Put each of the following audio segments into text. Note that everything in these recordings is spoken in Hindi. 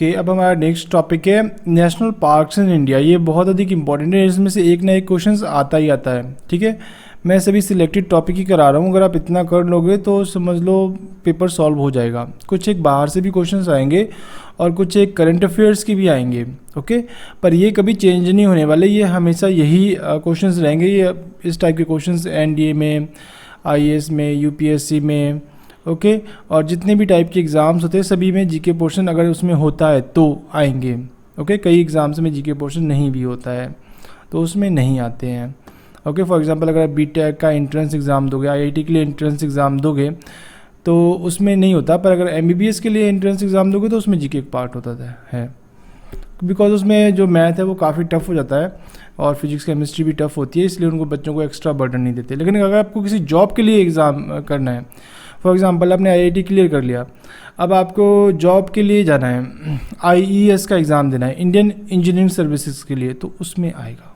ओके, अब हमारा नेक्स्ट टॉपिक है नेशनल पार्क्स इन इंडिया। ये बहुत अधिक इंपॉर्टेंट है, इसमें से एक ना एक क्वेश्चन आता ही आता है। ठीक है, मैं सभी सिलेक्टेड टॉपिक ही करा रहा हूँ। अगर आप इतना कर लोगे तो समझ लो पेपर सॉल्व हो जाएगा। कुछ एक बाहर से भी क्वेश्चंस आएंगे और कुछ एक करंट अफेयर्स की भी आएंगे। ओके, पर ये कभी चेंज नहीं होने वाले, ये हमेशा यही क्वेश्चंस रहेंगे। ये इस टाइप के क्वेश्चंस एनडीए में, आईएएस में, यूपीएससी में, ओके, और जितने भी टाइप के एग्ज़ाम्स होते हैं सभी में जीके पोर्शन अगर उसमें होता है तो आएंगे। ओके, कई एग्ज़ाम्स में जीके पोर्शन नहीं भी होता है तो उसमें नहीं आते हैं। ओके, फॉर एग्जांपल अगर आप बीटेक का एंट्रेंस एग्ज़ाम दोगे, आईआईटी के लिए एंट्रेंस एग्ज़ाम दोगे तो उसमें नहीं होता, पर अगर एमबीबीएस के लिए एंट्रेंस एग्ज़ाम दोगे तो उसमें जीके एक पार्ट होता है। बिकॉज उसमें जो मैथ है वो काफ़ी टफ हो जाता है और फिजिक्स केमिस्ट्री भी टफ होती है, इसलिए उनको बच्चों को एक्स्ट्रा बर्डन नहीं देते। लेकिन अगर आपको किसी जॉब के लिए एग्ज़ाम करना है, फॉर एग्ज़ाम्पल आपने आईआईटी क्लियर कर लिया, अब आपको जॉब के लिए जाना है, आईईएस का एग्ज़ाम देना है, इंडियन इंजीनियरिंग सर्विसेज के लिए, तो उसमें आएगा।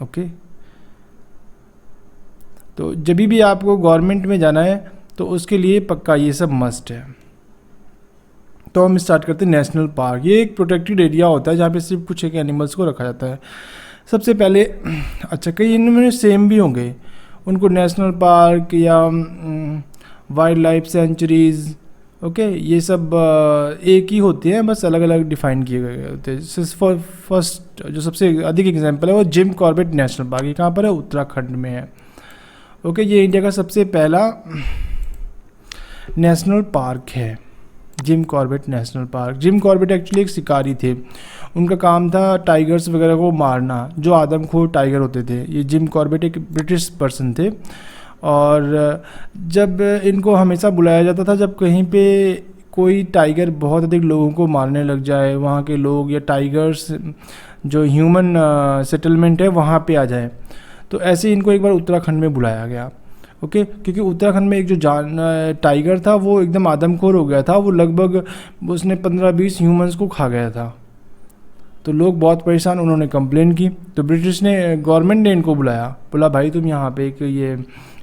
ओके, तो जब भी आपको गवर्नमेंट में जाना है तो उसके लिए पक्का ये सब मस्ट है। तो हम स्टार्ट करते हैं नेशनल पार्क। ये एक प्रोटेक्टेड एरिया होता है जहाँ पे सिर्फ कुछ एक एनिमल्स को रखा जाता है। सबसे पहले अच्छा, कई इनमें सेम भी होंगे, उनको नेशनल पार्क या वाइल्ड लाइफ सेंचुरीज़, ओके, ये सब एक ही होते हैं, बस अलग अलग डिफाइन किए गए होते हैं। फर्स्ट जो सबसे अधिक एग्जांपल है वो जिम कॉर्बेट नेशनल पार्क। ये कहाँ पर है? उत्तराखंड में है। ओके, ये इंडिया का सबसे पहला नेशनल पार्क है, Jim Corbett national park. Jim Corbett actually एक शिकारी थे, उनका काम था टाइगर्स वगैरह को मारना, जो आदमखोर टाइगर होते थे। ये जिम कॉर्बेट एक ब्रिटिश पर्सन थे और जब इनको हमेशा बुलाया जाता था जब कहीं पे कोई टाइगर बहुत अधिक लोगों को मारने लग जाए, वहाँ के लोग या टाइगर्स जो ह्यूमन सेटलमेंट है वहाँ पे आ जाए, तो ऐसे इनको एक बार उत्तराखंड में बुलाया गया। ओके, क्योंकि उत्तराखंड में एक जो टाइगर था वो एकदम आदमखोर हो गया था, वो लगभग उसने 15-20 ह्यूमंस को खा गया था। तो लोग बहुत परेशान, उन्होंने कंप्लेन की, तो ब्रिटिश ने गवर्नमेंट ने इनको बुलाया, बोला भाई तुम यहाँ पे एक ये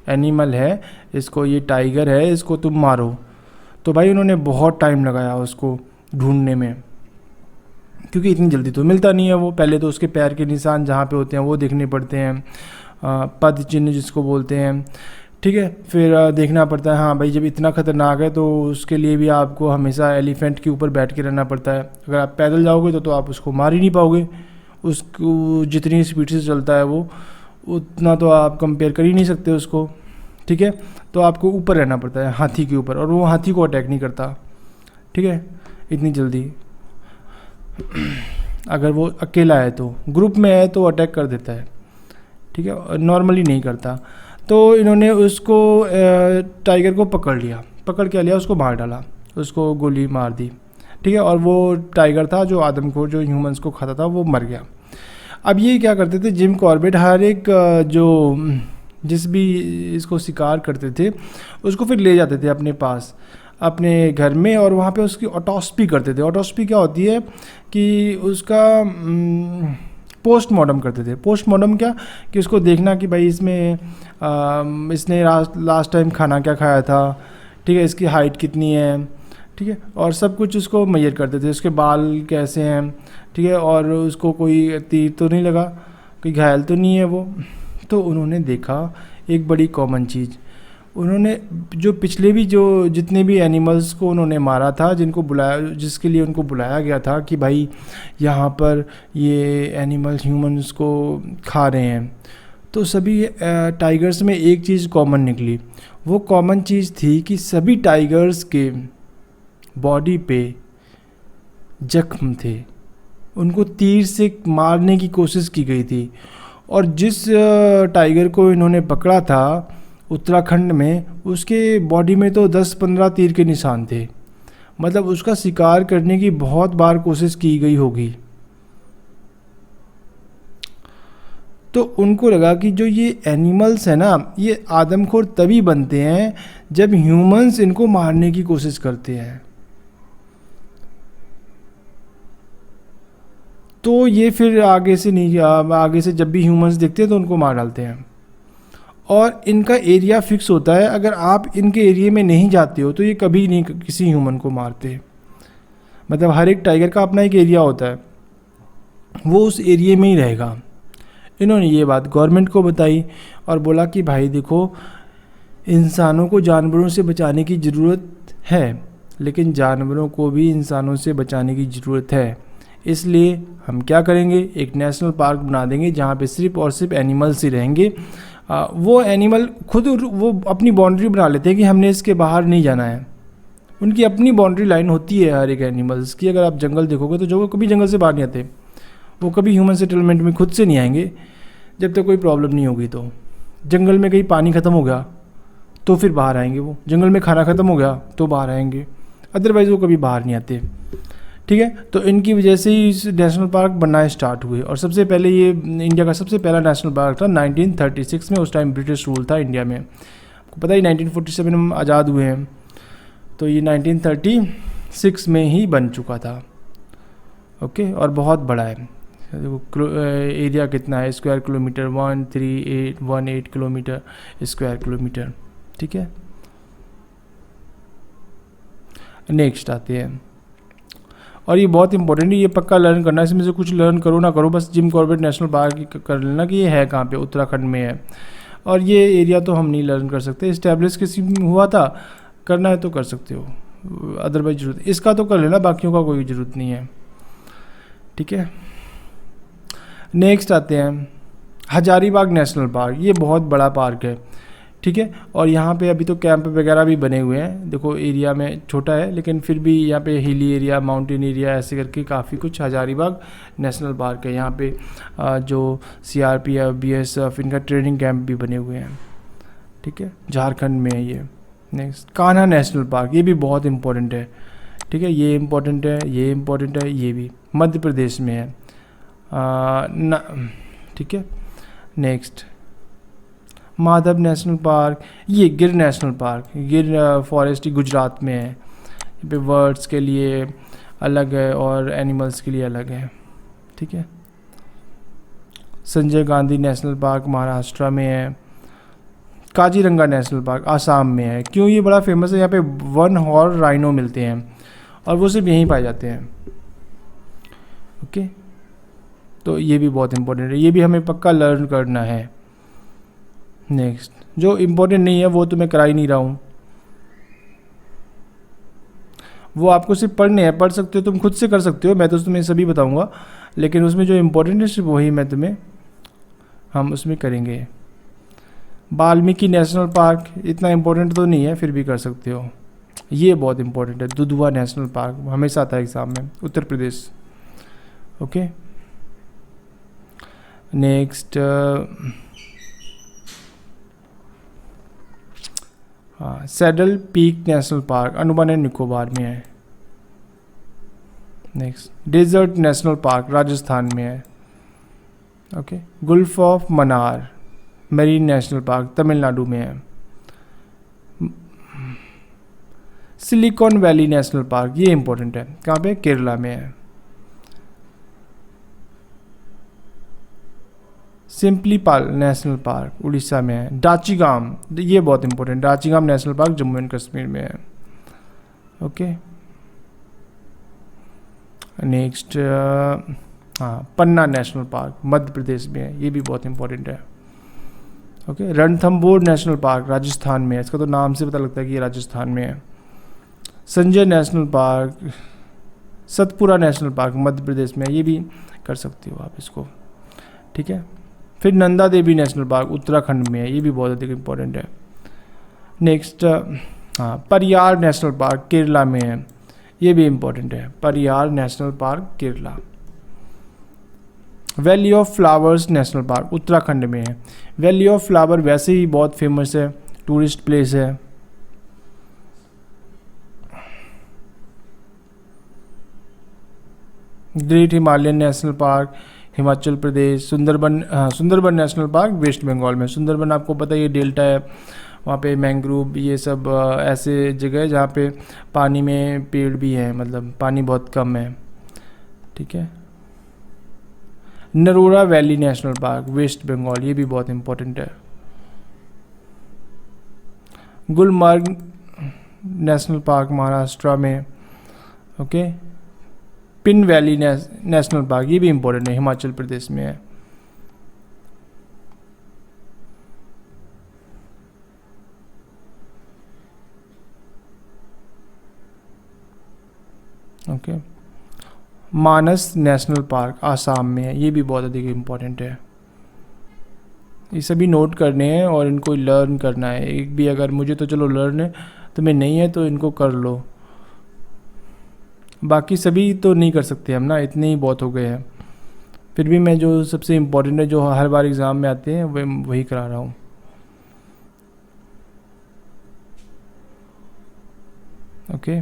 एनिमल है, इसको, ये टाइगर है, इसको तुम मारो। तो भाई उन्होंने बहुत टाइम लगाया उसको ढूंढने में, क्योंकि इतनी जल्दी तो मिलता नहीं है वो। पहले तो उसके पैर के निशान जहाँ पे होते हैं वो देखने पड़ते हैं, पद चिन्ह जिसको बोलते हैं, ठीक है। फिर देखना पड़ता है, हाँ भाई जब इतना ख़तरनाक है तो उसके लिए भी आपको हमेशा एलिफेंट के ऊपर बैठ के रहना पड़ता है। अगर आप पैदल जाओगे तो आप उसको मार ही नहीं पाओगे, उसको जितनी स्पीड से चलता है वो उतना तो आप कंपेयर कर ही नहीं सकते उसको, ठीक है। तो आपको ऊपर रहना पड़ता है, हाथी के ऊपर, और वो हाथी को अटैक नहीं करता, ठीक है, इतनी जल्दी। अगर वो अकेला है तो, ग्रुप में है तो अटैक कर देता है, ठीक है, नॉर्मली नहीं करता। तो इन्होंने उसको टाइगर को पकड़ लिया, पकड़ के लिया, उसको मार डाला, उसको गोली मार दी, ठीक है। और वो टाइगर था जो आदमखोर जो ह्यूमंस को खाता था वो मर गया। अब ये क्या करते थे जिम कॉर्बेट, हर एक जो जिस भी इसको शिकार करते थे उसको फिर ले जाते थे अपने पास, अपने घर में, और वहाँ पे उसकी ऑटोप्सी करते थे। ऑटोप्सी क्या होती है कि उसका पोस्टमार्टम करते थे। पोस्टमार्टम क्या कि उसको देखना कि भाई इसने लास्ट टाइम खाना क्या खाया था, ठीक है, इसकी हाइट कितनी है, ठीक है, और सब कुछ उसको मेजर करते थे, उसके बाल कैसे हैं, ठीक है, और उसको कोई तीर तो नहीं लगा, कोई घायल तो नहीं है वो। तो उन्होंने देखा एक बड़ी कॉमन चीज़, उन्होंने जो पिछले भी जो जितने भी एनिमल्स को उन्होंने मारा था, जिनको बुलाया, जिसके लिए उनको बुलाया गया था कि भाई यहाँ पर ये एनिमल्स ह्यूमंस को खा रहे हैं, तो सभी टाइगर्स में एक चीज़ कॉमन निकली। वो कॉमन चीज़ थी कि सभी टाइगर्स के बॉडी पे जख्म थे, उनको तीर से मारने की कोशिश की गई थी। और जिस टाइगर को इन्होंने पकड़ा था उत्तराखंड में, उसके बॉडी में तो 10-15 तीर के निशान थे, मतलब उसका शिकार करने की बहुत बार कोशिश की गई होगी। तो उनको लगा कि जो ये एनिमल्स है ना, ये आदमखोर तभी बनते हैं जब ह्यूमंस इनको मारने की कोशिश करते हैं। तो ये फिर आगे से जब भी ह्यूमंस देखते हैं तो उनको मार डालते हैं। और इनका एरिया फिक्स होता है, अगर आप इनके एरिया में नहीं जाते हो तो ये कभी नहीं किसी ह्यूमन को मारते, मतलब हर एक टाइगर का अपना एक एरिया होता है, वो उस एरिया में ही रहेगा। इन्होंने ये बात गवर्नमेंट को बताई और बोला कि भाई देखो, इंसानों को जानवरों से बचाने की ज़रूरत है, लेकिन जानवरों को भी इंसानों से बचाने की ज़रूरत है। इसलिए हम क्या करेंगे, एक नेशनल पार्क बना देंगे जहाँ पे सिर्फ और सिर्फ एनिमल्स ही रहेंगे। वो एनिमल खुद वो अपनी बाउंड्री बना लेते हैं कि हमने इसके बाहर नहीं जाना है। उनकी अपनी बाउंड्री लाइन होती है हर एक एनिमल्स की। अगर आप जंगल देखोगे तो जो कभी जंगल से बाहर नहीं आते, वो कभी ह्यूमन सेटलमेंट में खुद से नहीं आएंगे जब तक कोई प्रॉब्लम नहीं होगी। तो जंगल में कहीं पानी ख़त्म हो गया तो फिर बाहर आएंगे, वो जंगल में खाना ख़त्म हो गया तो बाहर आएंगे, अदरवाइज़ वो कभी बाहर नहीं आते। ठीक है, तो इनकी वजह से ही नेशनल पार्क बनना स्टार्ट हुए। और सबसे पहले ये इंडिया का सबसे पहला नेशनल पार्क था 1936 में। उस टाइम ब्रिटिश रूल था इंडिया में, आपको पता ही 1947 में हम आज़ाद हुए हैं, तो ये 1936 में ही बन चुका था। ओके, और बहुत बड़ा है। एरिया कितना है, square kilometre 1318 kilometre square kilometre. ठीक है, नेक्स्ट आते हैं, और ये बहुत इंपॉर्टेंट है, ये पक्का लर्न करना है। इसमें से कुछ लर्न करो ना करो, बस जिम कॉर्बेट नेशनल पार्क कर लेना कि ये है कहाँ पे, उत्तराखंड में है। और ये एरिया तो हम नहीं लर्न कर सकते, इस्टेब्लिश किसी में हुआ था, करना है तो कर सकते हो, अदरवाइज जरूरत इसका तो कर लेना, बाकियों का कोई ज़रूरत नहीं है। ठीक है, नेक्स्ट आते हैं हजारीबाग नेशनल पार्क। ये बहुत बड़ा पार्क है। ठीक है, और यहाँ पे अभी तो कैंप वगैरह भी बने हुए हैं। देखो एरिया में छोटा है, लेकिन फिर भी यहाँ पे हिली एरिया, माउंटेन एरिया, ऐसे करके काफ़ी कुछ हजारीबाग नेशनल पार्क है। यहाँ पे जो CRPF BSF इनका ट्रेनिंग कैंप भी बने हुए हैं। ठीक है, झारखंड में है ये। नेक्स्ट कान्हा नेशनल पार्क, ये भी बहुत इम्पोर्टेंट है। ठीक है, ये इम्पोर्टेंट है, ये इम्पोर्टेंट है, ये भी मध्य प्रदेश में है। ठीक है, नेक्स्ट माधव नेशनल पार्क, ये गिर नेशनल पार्क, गिर फॉरेस्ट गुजरात में है। यहाँ पे बर्ड्स के लिए अलग है और एनिमल्स के लिए अलग है। ठीक है, संजय गांधी नेशनल पार्क महाराष्ट्र में है। काजीरंगा नेशनल पार्क आसाम में है। क्यों ये बड़ा फेमस है, यहाँ पे 1 हॉर्न राइनो मिलते हैं और वो सिर्फ यहीं पाए जाते हैं। ओके, तो ये भी बहुत इंपॉर्टेंट है, ये भी हमें पक्का लर्न करना है। नेक्स्ट, जो इम्पोर्टेंट नहीं है वो तो मैं करा ही नहीं रहा हूँ, वो आपको सिर्फ पढ़ने हैं, पढ़ सकते हो, तुम खुद से कर सकते हो, मैं तो तुम्हें सभी बताऊँगा, लेकिन उसमें जो इम्पोर्टेंट है सिर्फ वही मैं तुम्हें हम उसमें करेंगे। वाल्मीकि नेशनल पार्क इतना इम्पोर्टेंट तो नहीं है, फिर भी कर सकते हो। ये बहुत इम्पोर्टेंट है, दुधवा नेशनल पार्क, हमेशा आता है एग्जाम में, Uttar Pradesh. Okay, next saddle peak national park Andaman and Nicobar में है। Next desert national park Rajasthan में है। Okay, gulf of Mannar marine national park Tamil Nadu में है। सिलिकॉन वैली नेशनल पार्क, ये इंपॉर्टेंट है, कहाँ पे, केरला में है। सिंपलीपाल नेशनल पार्क उड़ीसा में है। डाचीगाम, ये बहुत important, Dachigam national park Jammu and Kashmir में है। ओके, नेक्स्ट पन्ना नेशनल पार्क मध्य प्रदेश में है, ये भी बहुत इंपॉर्टेंट है। Okay, Ranthambore national park Rajasthan में है, इसका तो नाम से पता लगता है कि ये राजस्थान में है। Sanjay national park, Satpura national park Madhya Pradesh में है, ये भी कर सकते हो आप इसको। ठीक है, फिर नंदा देवी नेशनल पार्क उत्तराखंड में है, ये भी बहुत अधिक इम्पोर्टेंट है। Next Pariyar national park Kerala में है, ये भी इम्पोर्टेंट है, Pariyar national park Kerala. Valley of flowers national park Uttarakhand में है। वैली ऑफ फ्लावर वैसे ही बहुत फेमस है, टूरिस्ट प्लेस है। Great Himalayan national park Himachal Pradesh. Sundarban national park waste Bengal में। सुंदरबन आपको पता है ये डेल्टा है, वहाँ पे मैंग्रोव ये सब ऐसे जगह है जहाँ पे पानी में पेड़ भी हैं, मतलब पानी बहुत कम है। ठीक है, Narora Valley national park waste Bengal, ये भी बहुत इंपॉर्टेंट है। गुलमर्ग नेशनल पार्क महाराष्ट्र में। Okay, pin valley national park, ये भी इम्पोर्टेंट है, हिमाचल प्रदेश में है। ओके, मानस नेशनल पार्क आसाम में है, ये भी बहुत अधिक इम्पोर्टेंट है। ये सभी नोट करने हैं और इनको लर्न करना है। एक भी अगर मुझे तो चलो लर्न है, तुम्हें नहीं है तो इनको कर लो, बाकी सभी तो नहीं कर सकते हम ना, इतने ही बहुत हो गए हैं। फिर भी मैं जो सबसे इम्पोर्टेंट है, जो हर बार एग्ज़ाम में आते हैं, वही करा रहा हूँ। ओके,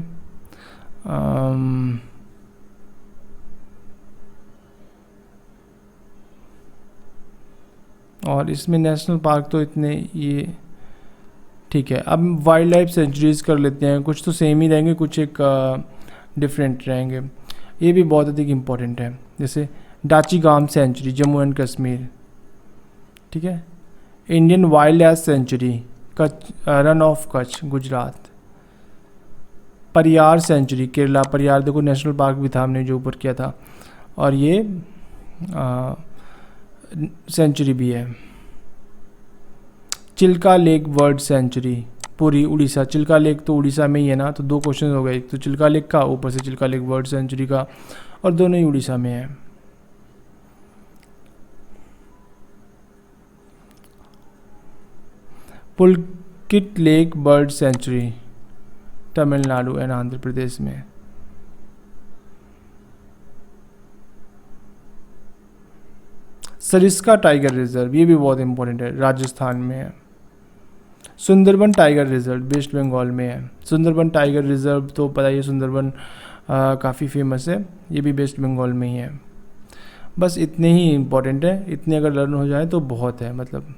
और इसमें नेशनल पार्क तो इतने ये ठीक है। अब वाइल्ड लाइफ सेंचुरीज़ कर लेते हैं, कुछ तो सेम ही रहेंगे, कुछ एक डिफरेंट रहेंगे। ये भी बहुत अधिक इम्पोर्टेंट है, जैसे डाचीगाम सेंचुरी जम्मू एंड कश्मीर, ठीक है। Indian wild life sanctuary Kutch, run of Kutch Gujarat. Pariyar century Kerala, Pariyar देखो नेशनल पार्क भी था, हमने जो ऊपर किया था, और ये सेंचुरी भी है। Chilka lake bird sanctuary Puri Orissa, Chilka lake तो उड़ीसा में ही है ना, तो दो क्वेश्चन हो गए, एक तो चिल्का लेक का, ऊपर से चिल्का लेक बर्ड सेंचुरी का, और दोनों ही उड़ीसा में है। Pulicat lake bird sanctuary Tamil Nadu and Andhra Pradesh में। सरिस्का टाइगर रिजर्व, ये भी बहुत इंपॉर्टेंट है, राजस्थान में है। Sundarban tiger reserve West Bengal में है। सुंदरबन टाइगर रिजर्व तो पता ही है, सुंदरबन काफ़ी फेमस है, ये भी वेस्ट बंगाल में ही है। बस इतने ही इम्पोर्टेंट है, इतने अगर लर्न हो जाए तो बहुत है, मतलब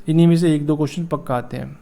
इन्हीं में से एक दो क्वेश्चन पक्का आते हैं।